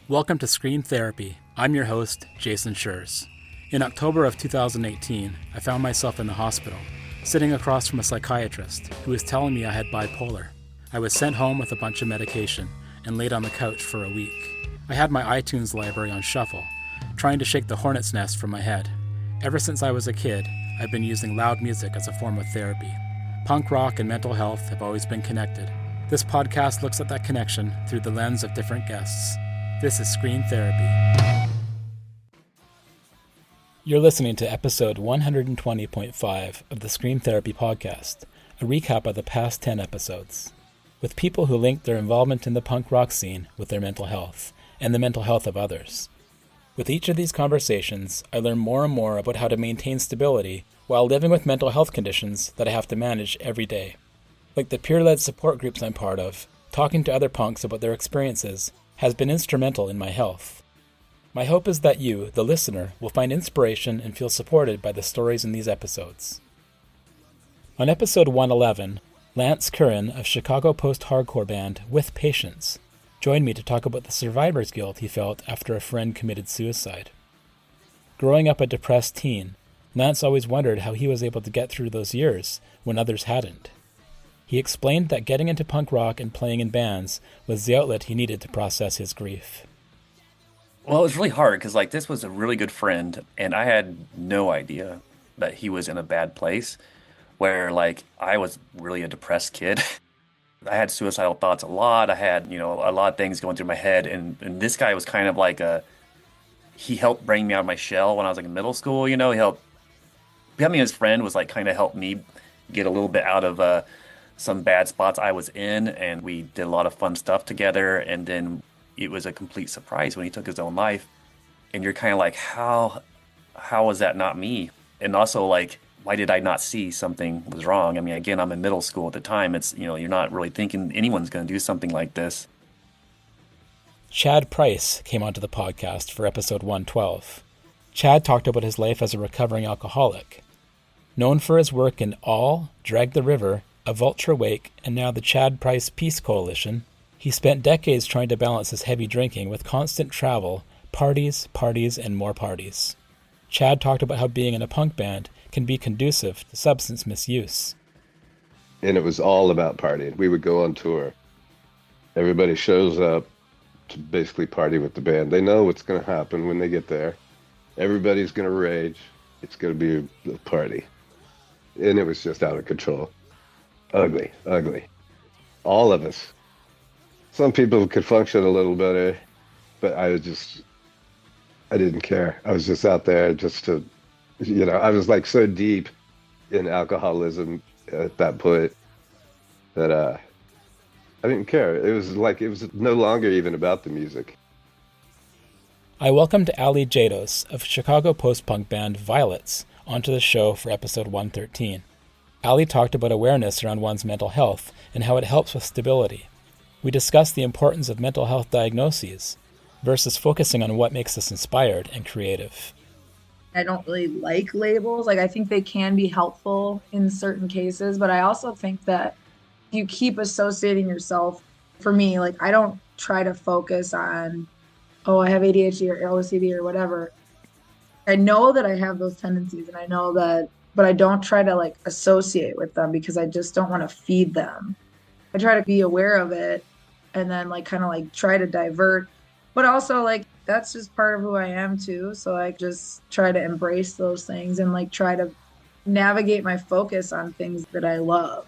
Welcome to Scream Therapy. I'm your host, Jason Schreurs. In October of 2018, I found myself in the hospital, sitting across from a psychiatrist who was telling me I had bipolar. I was sent home with a bunch of medication and laid on the couch for a week. I had my iTunes library on shuffle, trying to shake the hornet's nest from my head. Ever since I was a kid, I've been using loud music as a form of therapy. Punk rock and mental health have always been connected. This podcast looks at that connection through the lens of different guests. This is Scream Therapy. You're listening to episode 120.5 of the Scream Therapy podcast, a recap of the past 10 episodes, with people who link their involvement in the punk rock scene with their mental health and the mental health of others. With each of these conversations, I learn more and more about how to maintain stability while living with mental health conditions that I have to manage every day. Like the peer-led support groups I'm part of, talking to other punks about their experiences has been instrumental in my health. My hope is that you, the listener, will find inspiration and feel supported by the stories in these episodes. On episode 111, Lance Curran of Chicago post-hardcore band With Patience joined me to talk about the survivor's guilt he felt after a friend committed suicide. Growing up a depressed teen, Lance always wondered how he was able to get through those years when others hadn't. He explained that getting into punk rock and playing in bands was the outlet he needed to process his grief. Well, it was really hard because this was a really good friend, and I had no idea that he was in a bad place where I was really a depressed kid. I had suicidal thoughts a lot. I had, a lot of things going through my head, and this guy was kind of he helped bring me out of my shell when I was in middle school. He helped, becoming his friend was kind of helped me get a little bit out of some bad spots I was in, and we did a lot of fun stuff together. And then it was a complete surprise when he took his own life, and you're kind of like, how was that not me? And also why did I not see something was wrong? I mean, again, I'm in middle school at the time. It's, you're not really thinking anyone's going to do something like this. Chad Price came onto the podcast for episode 112. Chad talked about his life as a recovering alcoholic. Known for his work in All, Drag the River, A Vulture Wake, and now the Chad Price Peace Coalition, he spent decades trying to balance his heavy drinking with constant travel, parties, and more parties. Chad talked about how being in a punk band can be conducive to substance misuse. And it was all about partying. We would go on tour. Everybody shows up to basically party with the band. They know what's going to happen when they get there. Everybody's going to rage. It's going to be a party. And it was just out of control. Ugly. All of us. Some people could function a little better, but I didn't care. I was just out there just to, I was so deep in alcoholism at that point that I didn't care. It was no longer even about the music. I welcomed Ali Jados of Chicago post-punk band Violets onto the show for episode 113. Ali talked about awareness around one's mental health and how it helps with stability. We discussed the importance of mental health diagnoses versus focusing on what makes us inspired and creative. I don't really like labels. I think they can be helpful in certain cases, but I also think that you keep associating yourself. For me, I don't try to focus on, I have ADHD or OCD or whatever. I know that I have those tendencies, and I know that, but I don't try to associate with them because I just don't want to feed them. I try to be aware of it and then try to divert, but also that's just part of who I am too. So I just try to embrace those things and try to navigate my focus on things that I love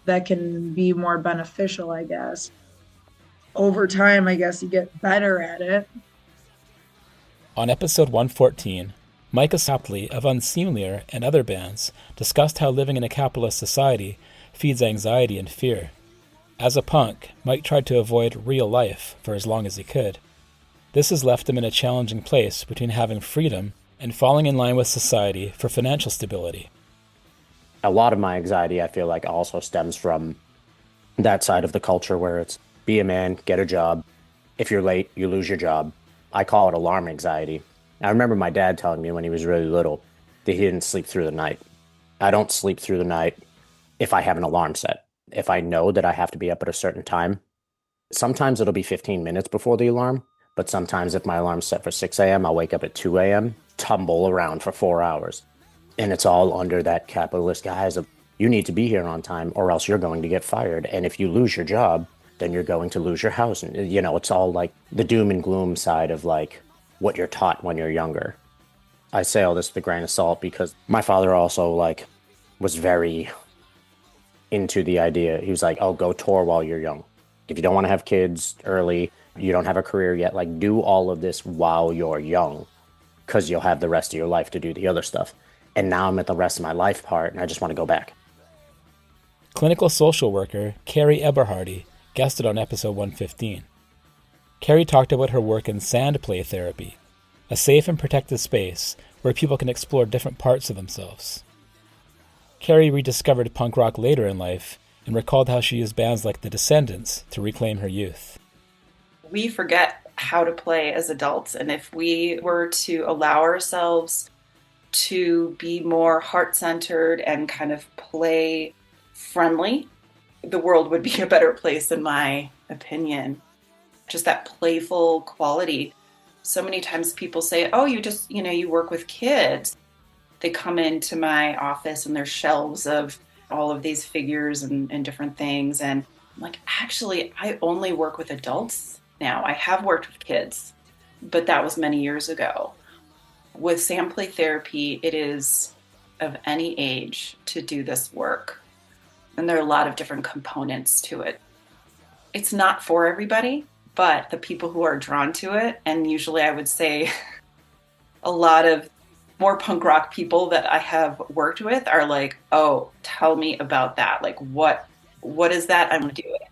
that can be more beneficial, I guess. Over time, I guess you get better at it. On episode 114, Micah Sapley of Unseemlier and other bands discussed how living in a capitalist society feeds anxiety and fear. As a punk, Mike tried to avoid real life for as long as he could. This has left him in a challenging place between having freedom and falling in line with society for financial stability. A lot of my anxiety, I feel also stems from that side of the culture where it's be a man, get a job. If you're late, you lose your job. I call it alarm anxiety. I remember my dad telling me when he was really little that he didn't sleep through the night. I don't sleep through the night if I have an alarm set. If I know that I have to be up at a certain time, sometimes it'll be 15 minutes before the alarm, But sometimes if my alarm's set for 6 a.m., I'll wake up at 2 a.m., tumble around for 4 hours. And it's all under that capitalist guise of you need to be here on time or else you're going to get fired. And if you lose your job, then you're going to lose your house. And, it's all like the doom and gloom side of like what you're taught when you're younger. I say all this with a grain of salt because my father also like was very into the idea. He was like, oh, go tour while you're young. If you don't want to have kids early, you don't have a career yet, like do all of this while you're young because you'll have the rest of your life to do the other stuff. And now I'm at the rest of my life part and I just want to go back. Clinical social worker Carrie Eberhardy guested on episode 115. Carrie talked about her work in sand play therapy, a safe and protected space where people can explore different parts of themselves. Carrie rediscovered punk rock later in life and recalled how she used bands like The Descendants to reclaim her youth. We forget how to play as adults, and if we were to allow ourselves to be more heart-centered and kind of play-friendly, the world would be a better place, in my opinion. Just that playful quality. So many times people say, oh, you work with kids. They come into my office and there's shelves of all of these figures and different things. And I'm like, actually, I only work with adults now. I have worked with kids, but that was many years ago. With sand play therapy, it is of any age to do this work. And there are a lot of different components to it. It's not for everybody, but the people who are drawn to it, and usually I would say a lot of more punk rock people that I have worked with are like, oh, tell me about that. Like, what is that? I'm going to do it.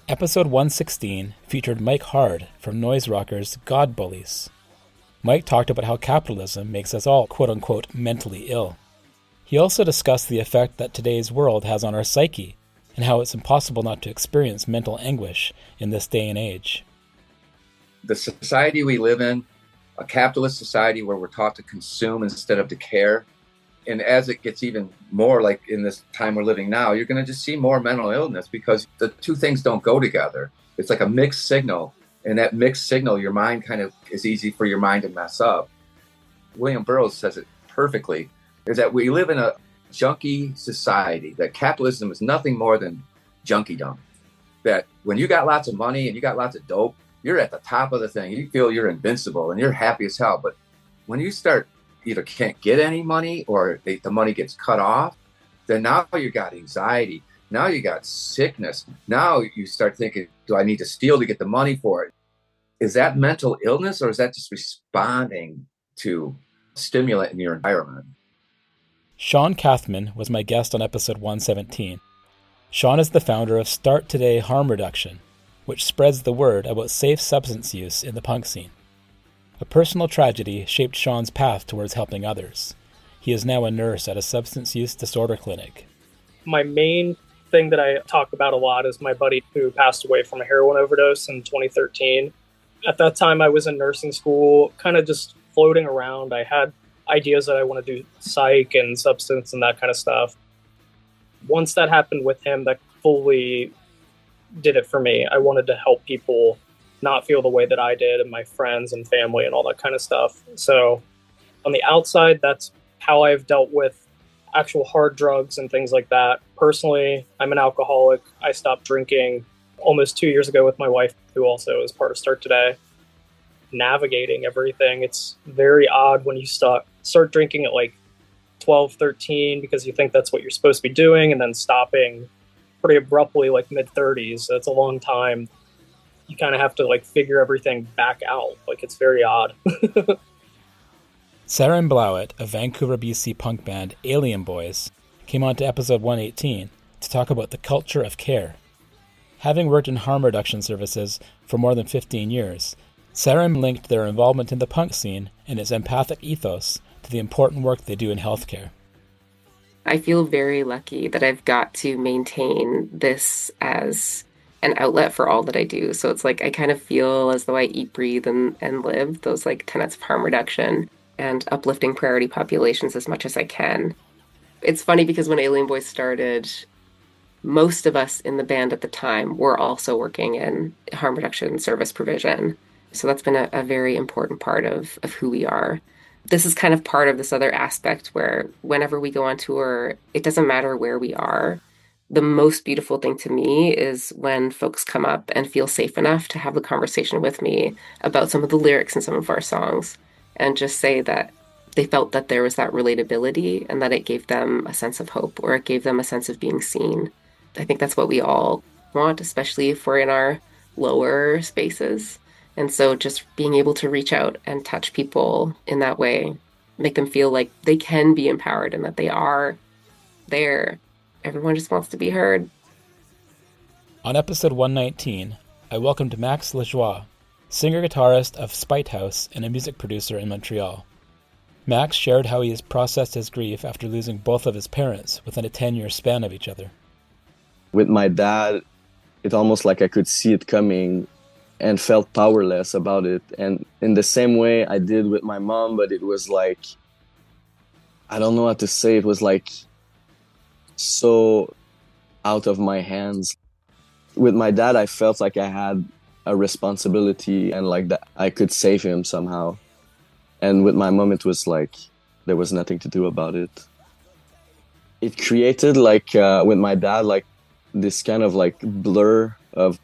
Episode 116 featured Mike Hard from noise rockers God Bullies. Mike talked about how capitalism makes us all quote-unquote mentally ill. He also discussed the effect that today's world has on our psyche and how it's impossible not to experience mental anguish in this day and age. The society we live in, a capitalist society where we're taught to consume instead of to care. And as it gets even more like in this time we're living now, you're going to just see more mental illness because the two things don't go together. It's like a mixed signal. And that mixed signal, your mind kind of is easy for your mind to mess up. William Burroughs says it perfectly, is that we live in a junkie society, that capitalism is nothing more than junkiedom. That when you got lots of money and you got lots of dope, you're at the top of the thing. You feel you're invincible and you're happy as hell. But when you start either can't get any money or the money gets cut off, then now you got anxiety. Now you got sickness. Now you start thinking, do I need to steal to get the money for it? Is that mental illness or is that just responding to stimulant in your environment? Sean Kathman was my guest on episode 117. Sean is the founder of Start Today Harm Reduction, which spreads the word about safe substance use in the punk scene. A personal tragedy shaped Sean's path towards helping others. He is now a nurse at a substance use disorder clinic. My main thing that I talk about a lot is my buddy who passed away from a heroin overdose in 2013. At that time, I was in nursing school, kind of just floating around. I had ideas that I want to do psych and substance and that kind of stuff. Once that happened with him, that fully did it for me. I wanted to help people not feel the way that I did and my friends and family and all that kind of stuff. So on the outside, that's how I've dealt with actual hard drugs and things like that. Personally, I'm an alcoholic. I stopped drinking almost 2 years ago with my wife, who also is part of Start Today. Navigating everything, it's very odd when you start drinking at like 12, 13 because you think that's what you're supposed to be doing, and then stopping pretty abruptly like mid-30s. That's a long time. You kind of have to like figure everything back out. Like, it's very odd. Sarah and Blowett of Vancouver, BC punk band Alien Boys came on to episode 118 to talk about the culture of care. Having worked in harm reduction services for more than 15 years, Sarah linked their involvement in the punk scene and its empathic ethos to the important work they do in healthcare. I feel very lucky that I've got to maintain this as an outlet for all that I do. So it's like I kind of feel as though I eat, breathe, and live those like tenets of harm reduction and uplifting priority populations as much as I can. It's funny because when Alien Boys started, most of us in the band at the time were also working in harm reduction service provision. So that's been a very important part of who we are. This is kind of part of this other aspect where whenever we go on tour, it doesn't matter where we are. The most beautiful thing to me is when folks come up and feel safe enough to have a conversation with me about some of the lyrics in some of our songs and just say that they felt that there was that relatability and that it gave them a sense of hope or it gave them a sense of being seen. I think that's what we all want, especially if we're in our lower spaces. And so just being able to reach out and touch people in that way, make them feel like they can be empowered and that they are there. Everyone just wants to be heard. On episode 119, I welcomed Max Lajoie, singer-guitarist of Spite House and a music producer in Montreal. Max shared how he has processed his grief after losing both of his parents within a 10-year span of each other. With my dad, it's almost like I could see it coming and felt powerless about it. And in the same way I did with my mom, but it was like, I don't know how to say, it was like so out of my hands. With my dad, I felt like I had a responsibility and like that I could save him somehow. And with my mom, it was like there was nothing to do about it. It created like with my dad, like this kind of like blur of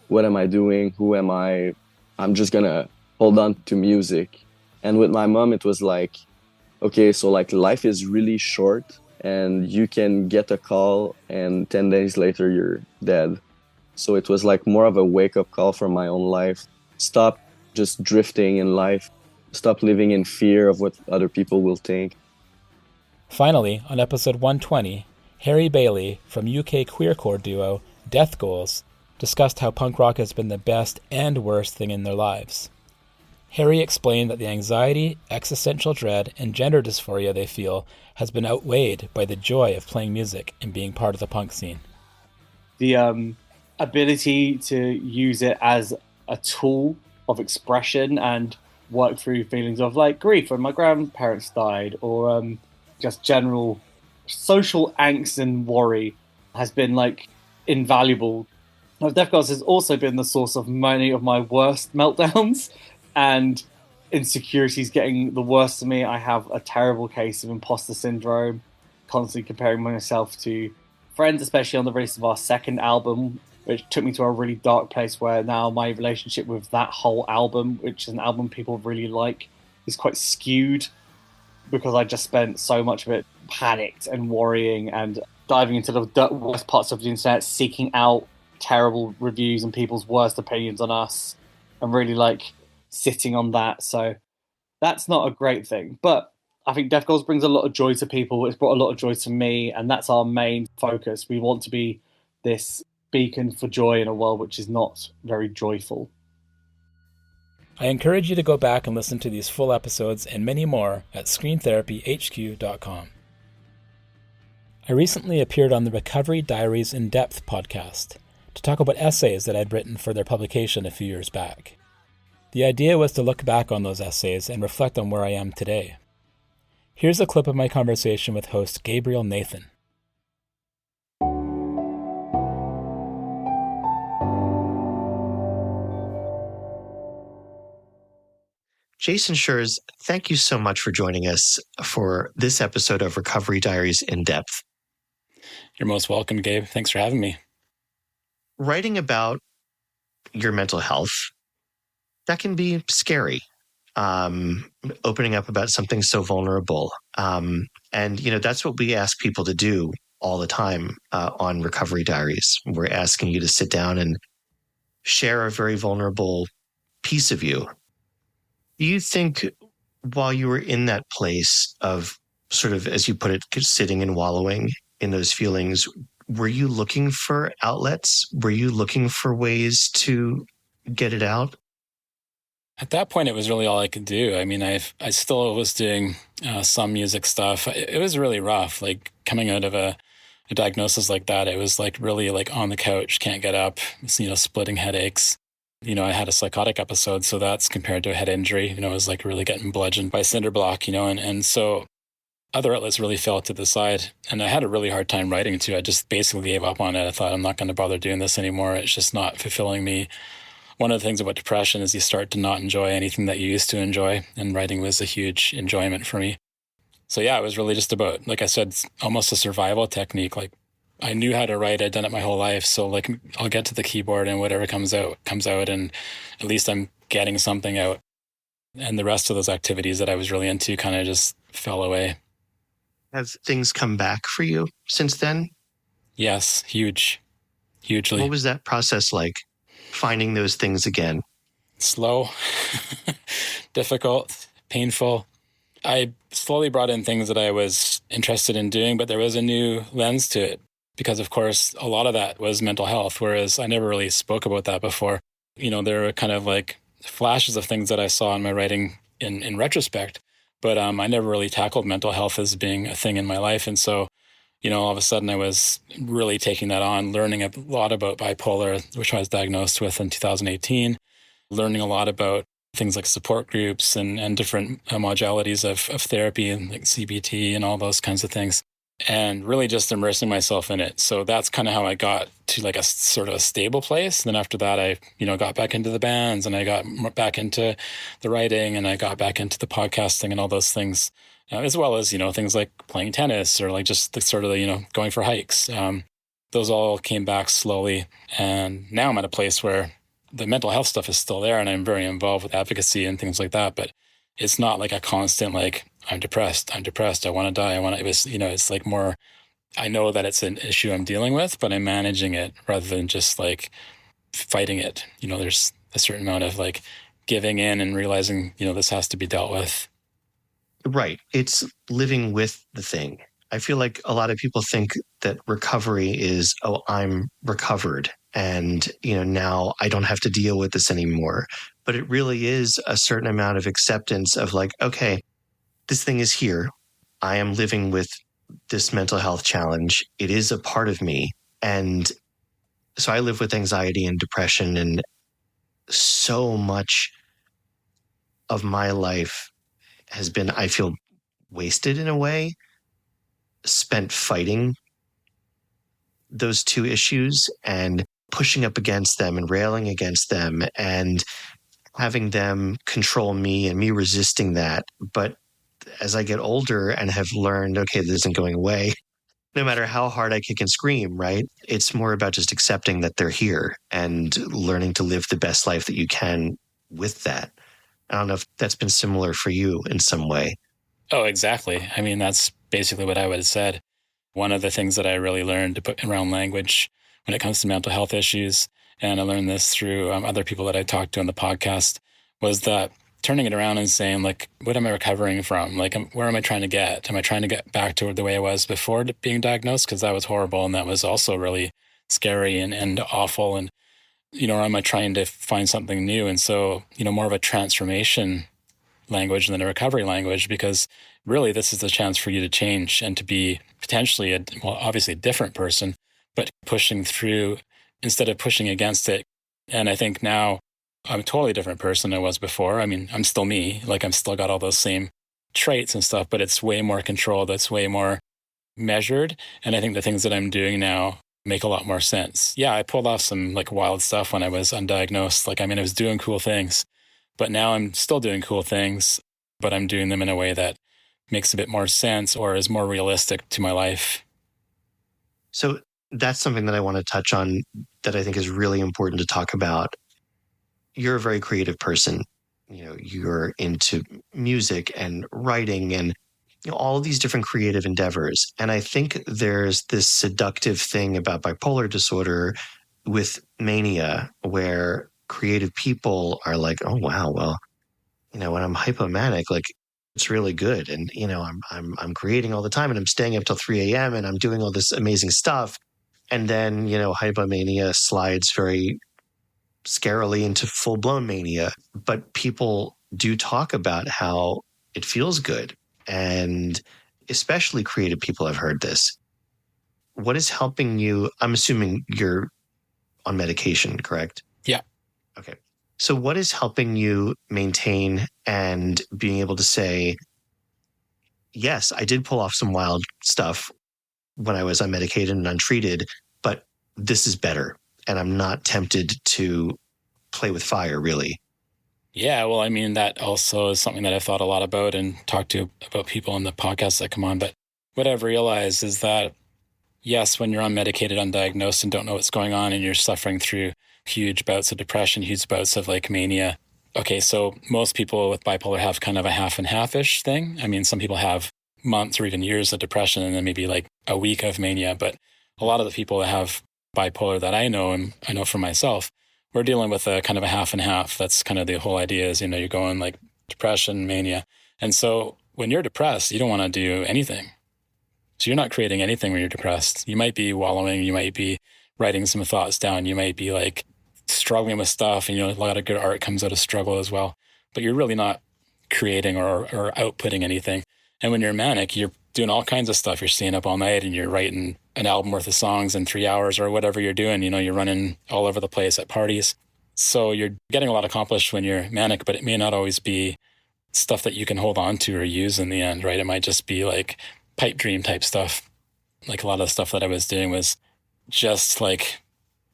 what am I doing? Who am I? I'm just gonna hold on to music. And with my mom, it was like, okay, so like life is really short and you can get a call and 10 days later you're dead. So it was like more of a wake-up call for my own life. Stop just drifting in life. Stop living in fear of what other people will think. Finally, on episode 120, Harry Bailey from UK queercore duo Death Goals discussed how punk rock has been the best and worst thing in their lives. Harry explained that the anxiety, existential dread, and gender dysphoria they feel has been outweighed by the joy of playing music and being part of the punk scene. The ability to use it as a tool of expression and work through feelings of like grief when my grandparents died, or just general social angst and worry has been like invaluable. Now, Death Gods has also been the source of many of my worst meltdowns and insecurities getting the worst of me. I have a terrible case of imposter syndrome, constantly comparing myself to friends, especially on the release of our second album, which took me to a really dark place where now my relationship with that whole album, which is an album people really like, is quite skewed because I just spent so much of it panicked and worrying and diving into the worst parts of the internet, seeking out terrible reviews and people's worst opinions on us and really like sitting on that. So that's not a great thing. But I think Death Goals brings a lot of joy to people. It's brought a lot of joy to me, and that's our main focus. We want to be this beacon for joy in a world which is not very joyful. I encourage you to go back and listen to these full episodes and many more at screentherapyhq.com. I recently appeared on the Recovery Diaries In Depth podcast to talk about essays that I'd written for their publication a few years back. The idea was to look back on those essays and reflect on where I am today. Here's a clip of my conversation with host Gabriel Nathan. Jason Schreurs, thank you so much for joining us for this episode of Recovery Diaries In Depth. You're most welcome, Gabe. Thanks for having me. Writing about your mental health, that can be scary. Opening up about something so vulnerable. And, you know, that's what we ask people to do all the time on Recovery Diaries. We're asking you to sit down and share a very vulnerable piece of you. Do you think while you were in that place of sort of, as you put it, sitting and wallowing in those feelings, were you looking for outlets? Were you looking for ways to get it out? At that point, it was really all I could do. I mean, I still was doing some music stuff. It was really rough, like coming out of a diagnosis like that. It was like really like on the couch, can't get up, splitting headaches. I had a psychotic episode, so that's compared to a head injury. It was like really getting bludgeoned by cinder block, and so other outlets really fell to the side. And I had a really hard time writing too. I just basically gave up on it. I thought, I'm not going to bother doing this anymore. It's just not fulfilling me. One of the things about depression is you start to not enjoy anything that you used to enjoy. And writing was a huge enjoyment for me. So yeah, it was really just about, like I said, almost a survival technique. Like I knew how to write. I'd done it my whole life. So like I'll get to the keyboard and whatever comes out. And at least I'm getting something out. And the rest of those activities that I was really into kind of just fell away. Have things come back for you since then? Yes, hugely. What was that process like, finding those things again? Slow, difficult, painful. I slowly brought in things that I was interested in doing, but there was a new lens to it because, of course, a lot of that was mental health, whereas I never really spoke about that before. You know, there were kind of like flashes of things that I saw in my writing in retrospect, but I never really tackled mental health as being a thing in my life. And so, you know, all of a sudden I was really taking that on, learning a lot about bipolar, which I was diagnosed with in 2018, learning a lot about things like support groups and different modalities of therapy and like CBT and all those kinds of things, and really just immersing myself in it. So that's kind of how I got to like a sort of a stable place. And then after that, I, you know, got back into the bands and I got back into the writing and I got back into the podcasting and all those things, as well as, you know, things like playing tennis or like just the sort of, you know, going for hikes. Those all came back slowly. And now I'm at a place where the mental health stuff is still there and I'm very involved with advocacy and things like that. But it's not like a constant, like, I'm depressed, I want to die, it was, you know, it's like more, I know that it's an issue I'm dealing with, but I'm managing it rather than just like fighting it. You know, there's a certain amount of like giving in and realizing, you know, this has to be dealt with. Right. It's living with the thing. I feel like a lot of people think that recovery is, oh, I'm recovered and, you know, now I don't have to deal with this anymore. But it really is a certain amount of acceptance of like, okay, this thing is here. I am living with this mental health challenge. It is a part of me. And so I live with anxiety and depression, and so much of my life has been, I feel, wasted in a way, spent fighting those two issues and pushing up against them and railing against them and having them control me and me resisting that. But as I get older and have learned, okay, this isn't going away, no matter how hard I kick and scream, right? It's more about just accepting that they're here and learning to live the best life that you can with that. I don't know if that's been similar for you in some way. Oh, exactly. I mean, that's basically what I would have said. One of the things that I really learned to put around language when it comes to mental health issues, and I learned this through other people that I talked to on the podcast, was that turning it around and saying, like, what am I recovering from? Like, where am I trying to get? Am I trying to get back to the way I was before being diagnosed? Because that was horrible, and that was also really scary and awful. And, you know, or am I trying to find something new? And so, you know, more of a transformation language than a recovery language, because really this is the chance for you to change and to be potentially, obviously a different person, but pushing through instead of pushing against it. And I think now I'm a totally different person than I was before. I mean, I'm still me, like I'm still got all those same traits and stuff, but it's way more controlled. It's way more measured. And I think the things that I'm doing now make a lot more sense. Yeah, I pulled off some like wild stuff when I was undiagnosed. Like, I mean, I was doing cool things, but now I'm still doing cool things, but I'm doing them in a way that makes a bit more sense or is more realistic to my life. So that's something that I want to touch on that I think is really important to talk about. You're a very creative person. You know, you're into music and writing and, you know, all these different creative endeavors. And I think there's this seductive thing about bipolar disorder with mania where creative people are like, oh, wow, well, you know, when I'm hypomanic, like it's really good. And, you know, I'm creating all the time and I'm staying up till 3 a.m. and I'm doing all this amazing stuff. And then, you know, hypomania slides very scarily into full-blown mania. But people do talk about how it feels good. And especially creative people have heard this. What is helping you? I'm assuming you're on medication, correct? Yeah. Okay. So what is helping you maintain and being able to say, yes, I did pull off some wild stuff when I was unmedicated and untreated, but this is better. And I'm not tempted to play with fire, really. Yeah, well, I mean, that also is something that I've thought a lot about and talked to about people on the podcasts that come on. But what I've realized is that, yes, when you're unmedicated, undiagnosed, and don't know what's going on, and you're suffering through huge bouts of depression, huge bouts of like mania. Okay, so most people with bipolar have kind of a half and half-ish thing. I mean, some people have months or even years of depression and then maybe like a week of mania. But a lot of the people that have bipolar that I know, and I know for myself, we're dealing with a kind of a half and half. That's kind of the whole idea is, you're going like depression, mania. And so when you're depressed, you don't want to do anything. So you're not creating anything when you're depressed. You might be wallowing, you might be writing some thoughts down, you might be like struggling with stuff, and a lot of good art comes out of struggle as well. But you're really not creating or outputting anything. And when you're manic, you're doing all kinds of stuff. You're staying up all night and you're writing an album worth of songs in 3 hours or whatever you're doing. You're running all over the place at parties. So you're getting a lot accomplished when you're manic, but it may not always be stuff that you can hold on to or use in the end, right? It might just be like pipe dream type stuff. Like a lot of the stuff that I was doing was just like,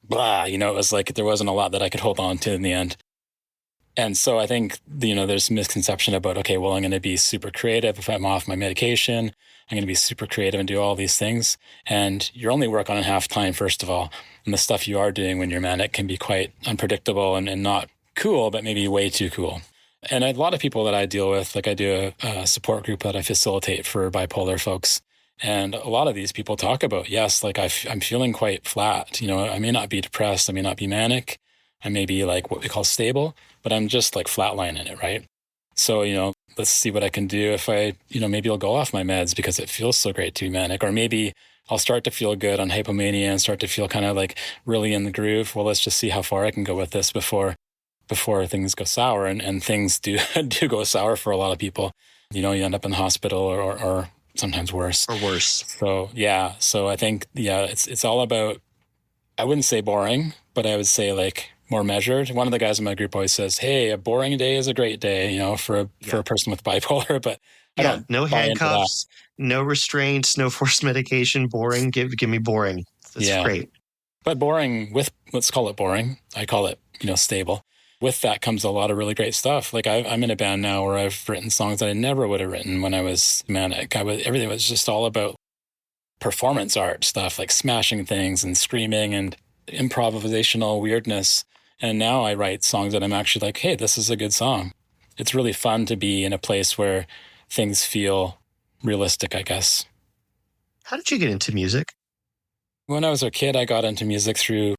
blah, it was like there wasn't a lot that I could hold on to in the end. And so I think, there's a misconception about, okay, well, I'm going to be super creative if I'm off my medication. I'm going to be super creative and do all these things. And you're only working on half time, first of all. And the stuff you are doing when you're manic can be quite unpredictable and not cool, but maybe way too cool. And a lot of people that I deal with, like I do a support group that I facilitate for bipolar folks. And a lot of these people talk about, yes, like I'm feeling quite flat. I may not be depressed. I may not be manic. I may be like what we call stable, but I'm just like flatlining it, right? So, let's see what I can do if I, maybe I'll go off my meds because it feels so great to be manic. Or maybe I'll start to feel good on hypomania and start to feel kind of like really in the groove. Well, let's just see how far I can go with this before things go sour. And things do go sour for a lot of people. You end up in the hospital or sometimes worse. Or worse. So, yeah. So I think, it's all about, I wouldn't say boring, but I would say like more measured. One of the guys in my group always says, hey, a boring day is a great day, for a person with bipolar, but I don't no handcuffs, no restraints, no forced medication, boring. Give me boring. That's great. But boring let's call it boring. I call it, stable. With that comes a lot of really great stuff. Like I'm in a band now where I've written songs that I never would have written when I was manic. Everything was just all about performance art stuff, like smashing things and screaming and improvisational weirdness. And now I write songs that I'm actually like, hey, this is a good song. It's really fun to be in a place where things feel realistic, I guess. How did you get into music? When I was a kid, I got into music through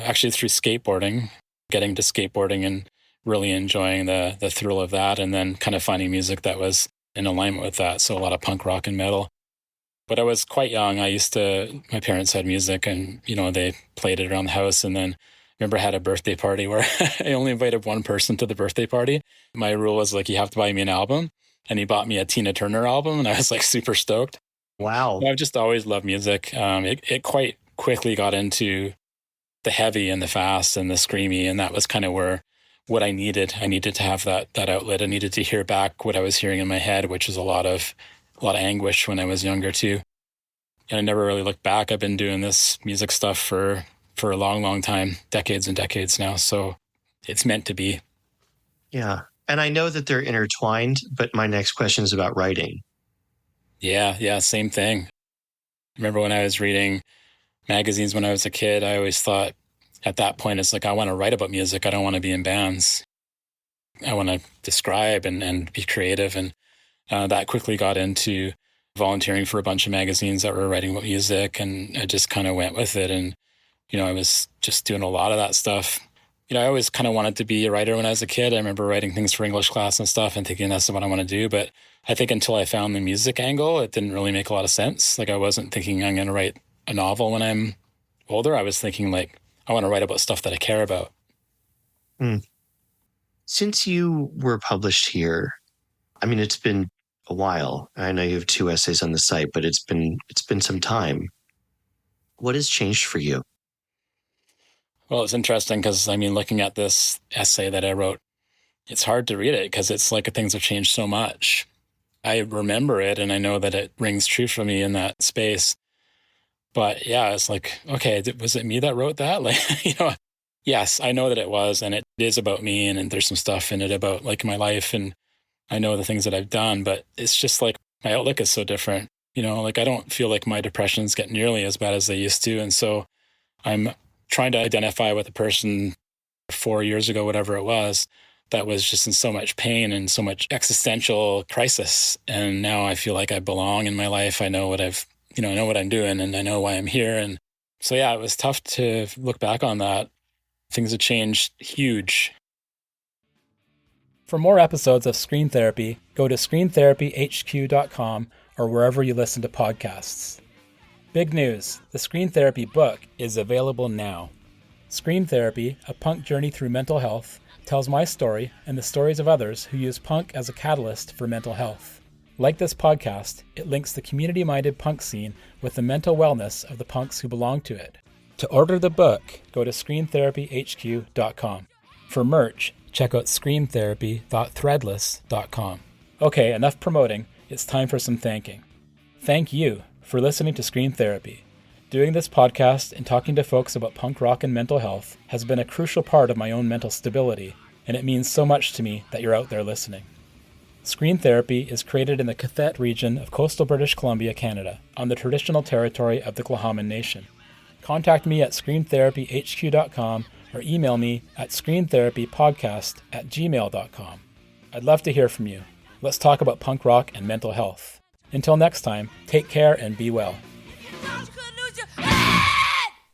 skateboarding, getting to skateboarding and really enjoying the thrill of that, and then kind of finding music that was in alignment with that. So a lot of punk rock and metal. But I was quite young. My parents had music and, they played it around the house. And then I remember I had a birthday party where I only invited one person to the birthday party. My rule was like, you have to buy me an album. And he bought me a Tina Turner album and I was like super stoked. Wow. I've just always loved music. It quite quickly got into the heavy and the fast and the screamy. And that was kind of what I needed. I needed to have that outlet. I needed to hear back what I was hearing in my head, which was a lot of anguish when I was younger too. And I never really looked back. I've been doing this music stuff for a long, long time, decades and decades now. So it's meant to be. Yeah. And I know that they're intertwined, but my next question is about writing. Yeah, same thing. Remember when I was reading magazines when I was a kid, I always thought at that point, it's like, I want to write about music. I don't want to be in bands. I want to describe and be creative. And that quickly got into volunteering for a bunch of magazines that were writing about music. And I just kind of went with it. And, I was just doing a lot of that stuff. I always kind of wanted to be a writer when I was a kid. I remember writing things for English class and stuff and thinking that's what I want to do. But I think until I found the music angle, it didn't really make a lot of sense. Like I wasn't thinking I'm going to write a novel when I'm older. I was thinking like, I want to write about stuff that I care about. Since you were published here, I mean, it's been a while. I know you have 2 essays on the site, but it's been some time. What has changed for you? Well, it's interesting because, looking at this essay that I wrote, it's hard to read it because it's like things have changed so much. I remember it and I know that it rings true for me in that space. But yeah, it's like, okay, was it me that wrote that? Like, yes, I know that it was, and it is about me, and there's some stuff in it about like my life, and I know the things that I've done, but it's just like my outlook is so different. Like I don't feel like my depressions get nearly as bad as they used to. And so I'm trying to identify with a person 4 years ago, whatever it was, that was just in so much pain and so much existential crisis. And now I feel like I belong in my life. I know what I know what I'm doing, and I know why I'm here. And so, yeah, it was tough to look back on that. Things have changed huge. For more episodes of Screen Therapy, go to screentherapyhq.com or wherever you listen to podcasts. Big news, the Screen Therapy book is available now. Screen Therapy, A Punk Journey Through Mental Health, tells my story and the stories of others who use punk as a catalyst for mental health. Like this podcast, it links the community-minded punk scene with the mental wellness of the punks who belong to it. To order the book, go to screentherapyhq.com. For merch, check out screentherapy.threadless.com. Okay, enough promoting. It's time for some thanking. Thank you for listening to Screen Therapy. Doing this podcast and talking to folks about punk rock and mental health has been a crucial part of my own mental stability, and it means so much to me that you're out there listening. Screen Therapy is created in the Cathet region of coastal British Columbia, Canada, on the traditional territory of the Tla'amin Nation. Contact me at screentherapyhq.com or email me at screentherapypodcast@gmail.com. I'd love to hear from you. Let's talk about punk rock and mental health. Until next time, take care and be well. You